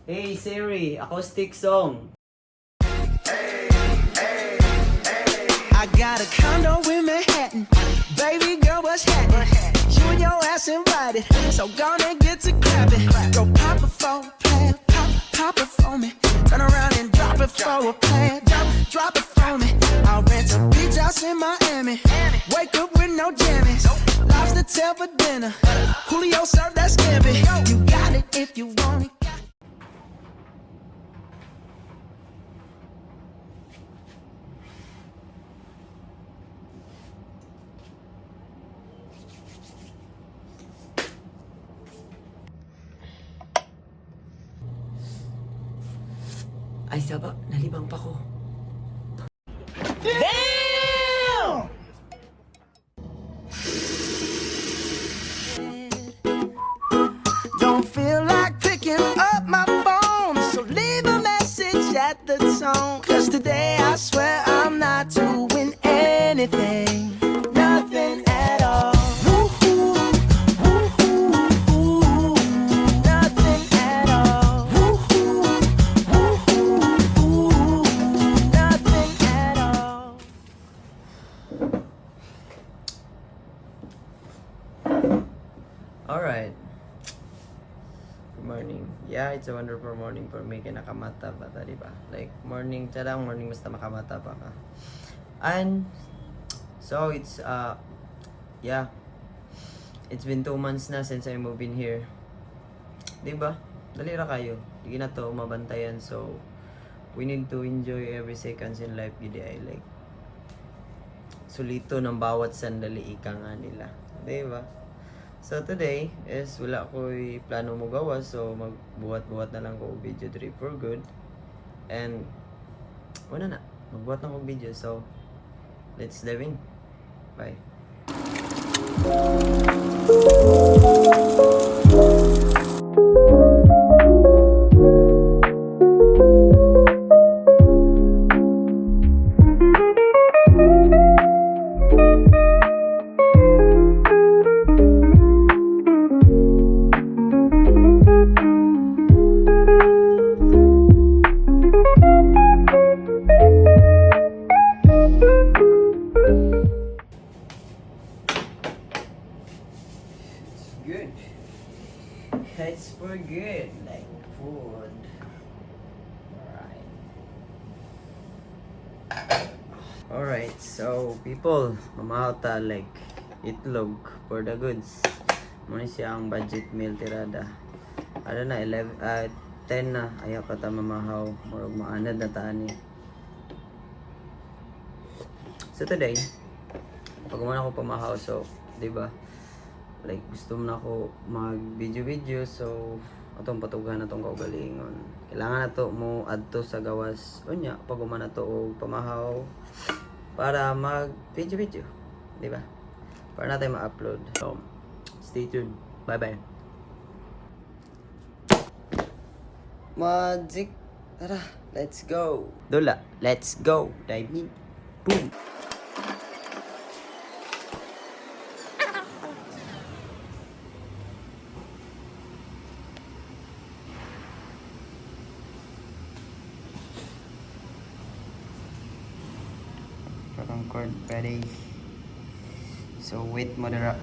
Hey Siri, acoustic song. I got a condo in Manhattan. Baby girl, what's happening? You and your ass invited, so gonna get to clapping. Go pop it for a plan, pop it for me. Turn around and drop it for a plan, drop it for me. I'll rent a beach house in Miami. Wake up with no jammies. Lobster tail for dinner. Julio served that scampi. You got it if you want it. Ay, saba, nalibang pa ko. Don't feel like picking up my phone, so leave a message at the tone. 'Cause today I swear I'm not doing anything, nothing at all. Woo-hoo, woo-hoo, woo-hoo, nothing at all. Woo-hoo, woo-hoo, woo-hoo, nothing at all. Alright. Good morning. Yeah, it's a wonderful morning for me. Kaya nakamata pa ta, diba? Like, morning, tadang morning, basta makamata pa ka. And, so it's, yeah. It's been 2 months na since I moved in here. Diba? Dalira kayo. Hindi na to mabantayan. So, we need to enjoy every seconds in life. Gidi ay like, sulito ng bawat sandali ika nga nila. Diba? So today is wala ko'y plano mo gawa, so magbuhat-buhat na lang ko video trip for good. And wala na, magbuhat na ko video, so let's dive in. Bye. Good. It's for good, like food. Alright, so people, mamahota like itlog for the goods. Muna siya ang budget meal tirada. Ano na, 10 na. Ayaw pa ta mamahaw. Murag maanad na taani. So today, pag umana ko pamahaw, so, diba? Like, gusto mo na ako mag-video-video, so atong patugahan na itong kaugalingon. Kailangan na to mo adto sa gawas unya pag umana to o pamahaw para mag-video-video, di ba? Para natin ma-upload. So, stay tuned. Bye-bye. Magic. Tara, let's go. Dula, let's go. Dive in. Boom. Concord pwede. So wait mo dira.